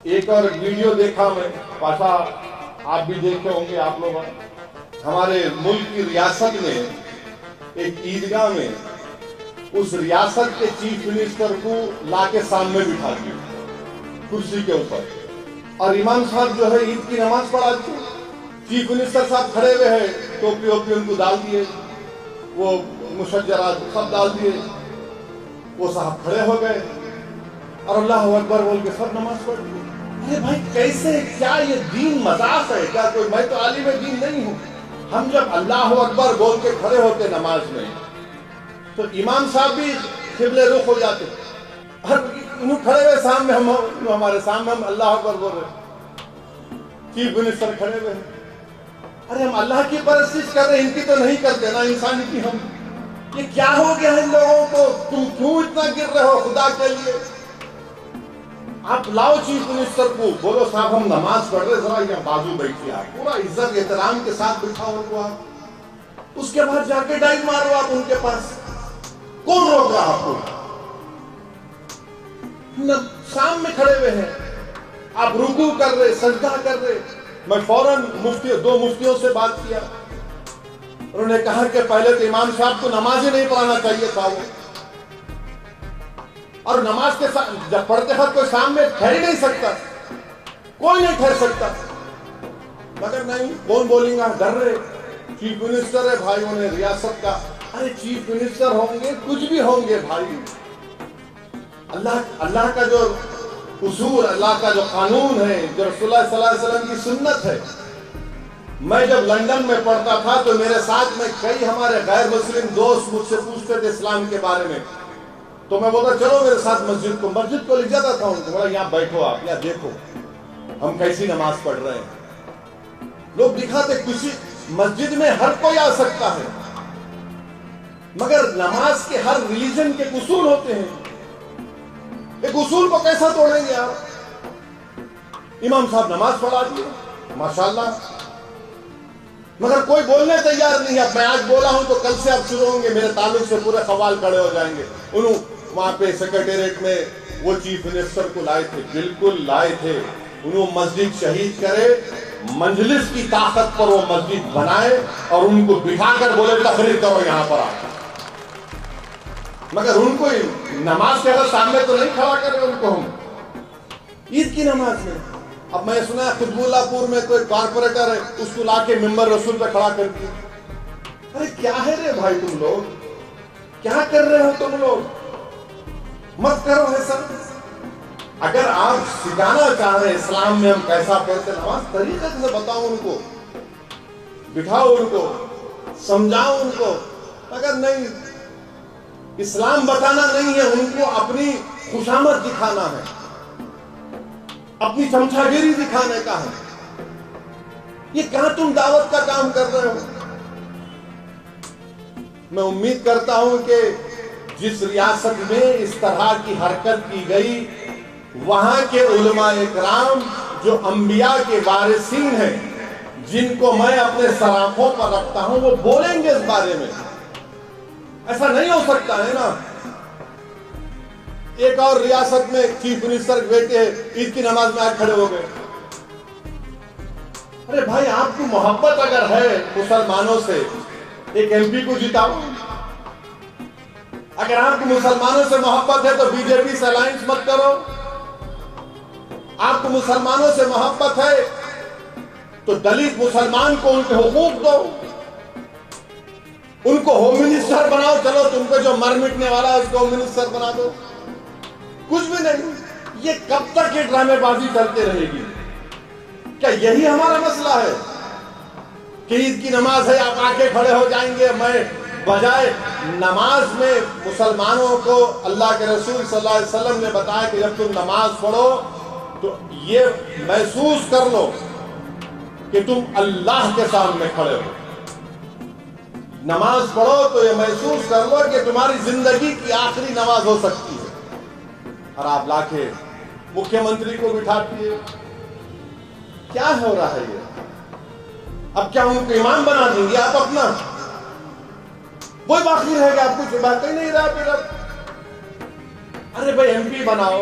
ایک اور ویڈیو دیکھا میں پاشا، آپ بھی دیکھے ہوں گے آپ لوگ، ہمارے ملک کی ریاست میں ایک عیدگاہ میں اس ریاست کے چیف منسٹر کو لا کے سامنے بٹھا دیا کرسی کے اوپر، اور امام صاحب جو ہے عید کی نماز پڑھاتے ہیں، چیف منسٹر صاحب کھڑے ہوئے ہیں، ٹوپی ووپی ان کو ڈال دیے، وہ مشجرات سب ڈال دیے، وہ صاحب کھڑے ہو گئے اور اللہ اکبر بول کے سب نماز پڑھ دی۔ ارے بھائی کیسے، کیا یہ دین مذاق ہے کیا؟ کوئی، میں تو عالم دین نہیں ہوں، ہم جب اللہ اکبر بول کے کھڑے ہوتے نماز میں تو امام صاحب بھی قبلے رخ ہو جاتے، اور انہوں کھڑے ہوئے سامنے، ہم ہمارے سامنے ہم اللہ اکبر بول رہے، چیف منسٹر کھڑے ہوئے ہیں، ارے ہم اللہ کی پرستش کر رہے ہیں، ان کی تو نہیں کرتے نا انسانی کی ہم۔ یہ کیا ہو گیا ہے ان لوگوں کو؟ تم کیوں اتنا گر رہے ہو خدا کے لیے؟ آپ لاؤ چیف منسٹر کو، بولو صاحب ہم نماز پڑھ رہے، ذرا یہاں بازو بیٹھیے، آپ پورا عزت احترام کے ساتھ بٹھاؤ ان کو، آپ اس کے بعد جا کے ڈائیو مارو آپ ان کے پاس، کون روک رہا آپ کو؟ سامنے کھڑے ہوئے ہیں، آپ رکوع کر رہے، سجدہ کر رہے۔ میں فوراً دو مفتیوں سے بات کیا، انہوں نے کہا کہ پہلے تو امام صاحب کو نماز ہی نہیں پڑھانا چاہیے تھا وہ، اور نماز کے ساتھ جب پڑھتے وقت کوئی سامنے ٹھہر نہیں سکتا، کوئی نہیں ٹھہر سکتا، مگر نہیں، کون بولیں گا، ڈر رہے، چیف منسٹر ہے بھائیوں نے ریاست کا، ارے چیف منسٹر ہوں گے کچھ بھی ہوں گے بھائی، اللہ کا جو اصول، اللہ کا جو قانون ہے، جو رسول اللہ صلی اللہ علیہ وسلم کی سنت ہے۔ میں جب لندن میں پڑھتا تھا تو میرے ساتھ میں کئی ہمارے غیر مسلم دوست مجھ سے پوچھتے تھے اسلام کے بارے میں، تو میں بولتا چلو میرے ساتھ مسجد کو لے جاتا تھا ان کو، بولا یہاں بیٹھو آپ، یہاں دیکھو ہم کیسی نماز پڑھ رہے ہیں۔ لوگ دکھاتے کسی مسجد میں ہر کوئی آ سکتا ہے، مگر نماز کے ہر ریلیجن کے اصول ہوتے ہیں، ایک اصول کو کیسا توڑیں گے آپ؟ امام صاحب نماز پڑھا دیے ماشاءاللہ، مگر کوئی بولنے تیار نہیں ہے۔ اب میں آج بولا ہوں تو کل سے اب شروع ہوں گے، میرے تعلق سے پورے خوال کھڑے ہو جائیں گے۔ انہوں وہاں پہ سیکریٹریٹ میں وہ چیف منسٹر کو لائے تھے، بالکل لائے تھے، انہوں مسجد شہید کرے، مجلس کی طاقت پر وہ مسجد بنائے اور ان کو بٹھا کر بولے تقریر کرو یہاں پر آ، مگر ان کو نماز کے سامنے تو نہیں کھڑا کرے ان کو ہم عید کی نماز میں۔ اب میں سنا ہے قطب اللہ پور میں کوئی کارپوریٹر ہے، اس کو لا کے ممبر رسول پہ کھڑا کر دیا۔ ارے کیا ہے رے بھائی، تم لوگ کیا کر رہے ہو؟ تم لوگ مت کرو ایسا۔ اگر آپ سکھانا چاہ رہے اسلام میں ہم کیسا پڑھتے نماز، طریقے سے بتاؤ ان کو، بٹھاؤ ان کو، سمجھاؤ ان کو، اگر نہیں، اسلام بتانا نہیں ہے ان کو، اپنی خوشامد دکھانا ہے، اپنی چمچا گیری دکھانے کا ہے۔ یہ کہاں تم دعوت کا کام کر رہے ہو؟ میں امید کرتا ہوں کہ جس ریاست میں اس طرح کی حرکت کی گئی، وہاں کے علماء اکرام جو انبیاء کے وارثین ہیں، جن کو میں اپنے سراخوں پر رکھتا ہوں، وہ بولیں گے اس بارے میں۔ ایسا نہیں ہو سکتا ہے نا۔ ایک اور ریاست میں چیف منسٹر بیٹے عید کی نماز میں آج کھڑے ہو گئے۔ ارے بھائی آپ کو محبت اگر ہے مسلمانوں سے، ایک ایم پی کو جتاؤ۔ اگر آپ کو مسلمانوں سے محبت ہے تو بی جے پی سے الائنس مت کرو۔ آپ کو مسلمانوں سے محبت ہے تو دلت مسلمان کو ان کے حقوق دو، ان کو ہوم منسٹر بناؤ، چلو تم کو جو مر مٹنے والا ہے اس کو ہوم منسٹر بنا دو۔ کچھ بھی نہیں۔ یہ کب تک یہ ڈرامے بازی چلتے رہے گی؟ کیا یہی ہمارا مسئلہ ہے کہ عید کی نماز ہے آپ آ کے کھڑے ہو جائیں گے؟ میں بجائے نماز میں مسلمانوں کو اللہ کے رسول صلی اللہ علیہ وسلم نے بتایا کہ جب تم نماز پڑھو تو یہ محسوس کر لو کہ تم اللہ کے سامنے کھڑے ہو۔ نماز پڑھو تو یہ محسوس کر لو کہ تمہاری زندگی کی آخری نماز ہو سکتی ہے، اور آپ لا کے مکھیہ منتری کو بٹھاتی ہے۔ کیا ہو رہا ہے یہ؟ اب کیا ان کو امام بنا دیں گے آپ اپنا؟ وہی باقی رہے گا، آپ کچھ باقی نہیں رہا پھر اب۔ ارے بھائی ایم پی بناؤ،